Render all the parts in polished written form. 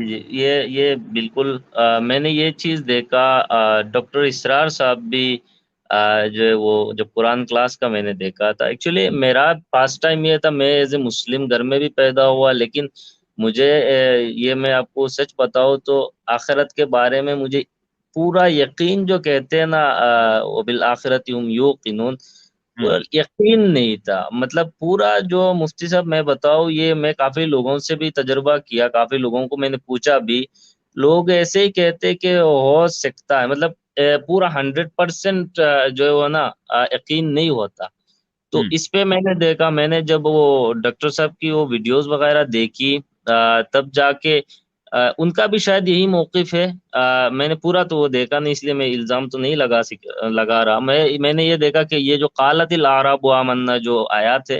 جی یہ بالکل میں نے یہ چیز دیکھا، ڈاکٹر اسرار صاحب بھی جو ہے وہ جب قرآن کلاس کا میں نے دیکھا تھا، ایکچولی میرا پاسٹ ٹائم یہ تھا، میں ایز اے مسلم گھر میں بھی پیدا ہوا، لیکن مجھے یہ میں آپ کو سچ بتاؤں تو آخرت کے بارے میں مجھے پورا یقین جو کہتے ہیں نا، وبالآخرۃ هم یوقنون، ہوں، یقین نہیں تھا، مطلب پورا جو مفتی صاحب میں بتاؤں، یہ میں کافی لوگوں سے بھی تجربہ کیا، کافی لوگوں کو میں نے پوچھا بھی، لوگ ایسے ہی کہتے کہ ہو سکتا ہے، مطلب پورا 100% جو ہے وہ نا یقین نہیں ہوتا۔ تو ہوں، اس پہ میں نے دیکھا، میں نے جب وہ ڈاکٹر صاحب کی وہ ویڈیوز وغیرہ دیکھی، تب جا کے ان کا بھی شاید یہی موقف ہے۔ میں نے پورا تو وہ دیکھا نہیں، اس لیے میں الزام تو نہیں لگا رہا، میں نے یہ دیکھا کہ یہ جو قالت الاعراب آمنا جو آیات ہے،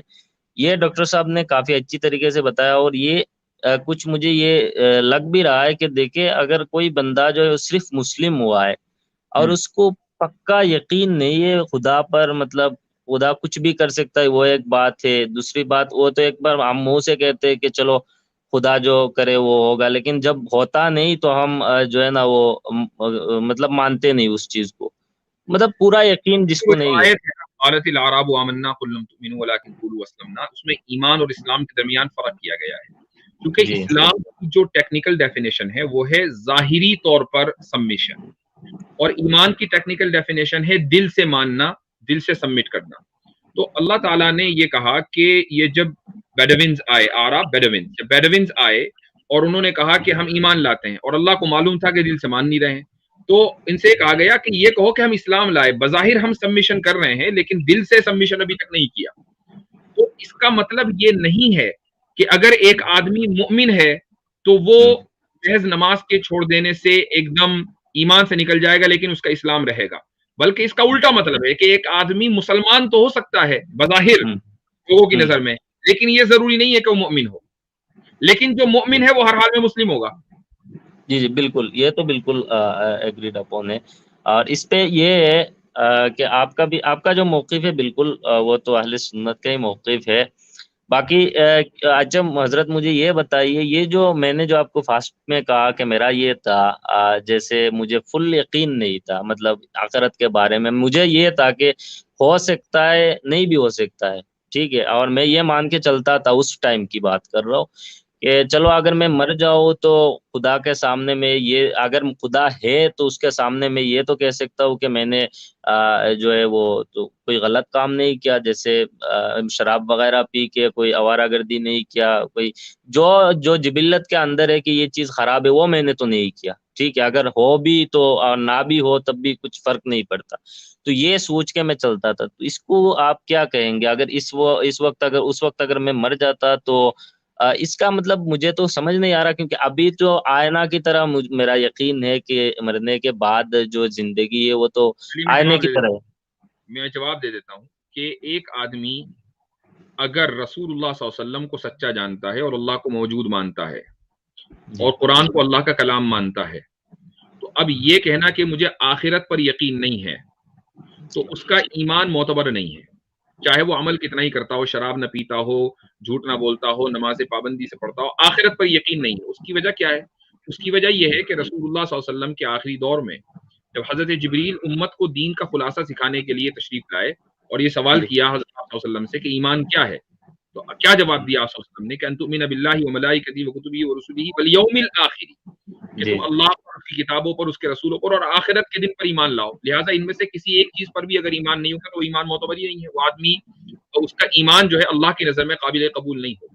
یہ ڈاکٹر صاحب نے کافی اچھی طریقے سے بتایا، اور یہ کچھ مجھے یہ لگ بھی رہا ہے کہ دیکھیں اگر کوئی بندہ جو ہے وہ صرف مسلم ہوا ہے اور ہوں، اس کو پکا یقین نہیں ہے خدا پر، مطلب خدا کچھ بھی کر سکتا ہے، وہ ایک بات ہے، دوسری بات وہ تو ایک بار ہم منہ سے کہتے ہیں کہ چلو خدا جو کرے وہ ہوگا، لیکن جب ہوتا نہیں تو ہم جو ہے نا وہ مطلب مانتے نہیں اس چیز کو، مطلب پورا یقین جس وہ کو جو نہیں ہے۔ آیت ہے نا، قالت الاعراب آمنا قل لم تؤمنوا ولكن قولوا اسلمنا، اس میں ایمان اور اسلام کے درمیان فرق کیا گیا ہے، کیونکہ جی اسلام کی جو ٹیکنیکل ڈیفینیشن ہے وہ ہے ظاہری طور پر سبمیشن، اور ایمان کی ٹیکنیکل ڈیفینیشن ہے دل سے ماننا، دل سے سبمٹ کرنا۔ تو اللہ تعالیٰ نے یہ کہا کہ یہ جب بیڈوینز آئے، آراب بیڈوینز، جب بیڈوینز آئے اور انہوں نے کہا کہ ہم ایمان لاتے ہیں، اور اللہ کو معلوم تھا کہ دل سے مان نہیں رہے ہیں، تو ان سے کہا گیا کہ یہ کہو کہ ہم اسلام لائے، بظاہر ہم سبمیشن کر رہے ہیں لیکن دل سے سبمیشن ابھی تک نہیں کیا۔ تو اس کا مطلب یہ نہیں ہے کہ اگر ایک آدمی مؤمن ہے تو وہ ہوں، محض نماز کے چھوڑ دینے سے ایک دم ایمان سے نکل جائے گا لیکن اس کا اسلام رہے گا، بلکہ اس کا الٹا مطلب ہے کہ ایک آدمی مسلمان تو ہو سکتا ہے بظاہر ہوں، لوگوں کی ہوں۔ نظر میں، لیکن یہ ضروری نہیں ہے کہ وہ مؤمن ہو، لیکن جو مؤمن ہے وہ ہر حال میں مسلم ہوگا۔ جی جی بالکل، یہ تو بالکل ایگریڈ اپون ہے، اور اس پہ یہ ہے کہ آپ کا جو موقف ہے بالکل وہ تو اہل سنت کا ہی موقف ہے۔ باقی اچھا حضرت مجھے یہ بتائیے، یہ جو میں نے جو آپ کو فاسٹ میں کہا کہ میرا یہ تھا، جیسے مجھے فل یقین نہیں تھا، مطلب آخرت کے بارے میں مجھے یہ تھا کہ ہو سکتا ہے نہیں بھی ہو سکتا ہے، ٹھیک ہے، اور میں یہ مان کے چلتا تھا، اس ٹائم کی بات کر رہا ہوں کہ چلو اگر میں مر جاؤں تو خدا کے سامنے میں یہ، اگر خدا ہے تو اس کے سامنے میں یہ تو کہہ سکتا ہوں کہ میں نے جو ہے وہ تو کوئی غلط کام نہیں کیا، جیسے شراب وغیرہ پی کے کوئی آوارہ گردی نہیں کیا، کوئی جو جبلت کے اندر ہے کہ یہ چیز خراب ہے وہ میں نے تو نہیں کیا، ٹھیک ہے، اگر ہو بھی تو اور نہ بھی ہو تب بھی کچھ فرق نہیں پڑتا، تو یہ سوچ کے میں چلتا تھا۔ تو اس کو آپ کیا کہیں گے، اگر اس وقت اگر میں مر جاتا تو اس کا مطلب مجھے تو سمجھ نہیں آ رہا، کیونکہ ابھی تو آئینہ کی طرح میرا یقین ہے کہ مرنے کے بعد جو زندگی ہے وہ تو چلیے میں آئینے جواب کی دے طرح دیتا ہے۔ ہوں، میں جواب دے دیتا ہوں کہ ایک آدمی اگر رسول اللہ صلی اللہ علیہ وسلم کو سچا جانتا ہے اور اللہ کو موجود مانتا ہے جی اور قرآن کو اللہ کا کلام مانتا ہے، تو اب یہ کہنا کہ مجھے آخرت پر یقین نہیں ہے تو اس کا ایمان معتبر نہیں ہے، چاہے وہ عمل کتنا ہی کرتا ہو، شراب نہ پیتا ہو، جھوٹ نہ بولتا ہو، نماز پابندی سے پڑھتا ہو، آخرت پر یقین نہیں ہے۔ اس کی وجہ کیا ہے؟ اس کی وجہ یہ ہے کہ رسول اللہ صلی اللہ علیہ وسلم کے آخری دور میں جب حضرت جبریل امت کو دین کا خلاصہ سکھانے کے لیے تشریف لائے اور یہ سوال جی کیا حضرت صلی اللہ علیہ وسلم سے کہ ایمان کیا ہے، تو کیا جواب دیا آپ صلی اللہ علیہ وسلم نے کہ ان تؤمن باللہ وملائکتہ وکتبہ ورسلہ والیوم الآخر، کہ جی تم اللہ پر، اس کی کتابوں پر، اس کے رسولوں پر اور آخرت کے دن پر ایمان لاؤ۔ لہٰذا ان میں سے کسی ایک چیز پر بھی اگر ایمان نہیں ہوگا تو ایمان معتبر ہی نہیں ہے، وہ آدمی اس کا ایمان جو ہے اللہ کی نظر میں قابل قبول نہیں ہوگا۔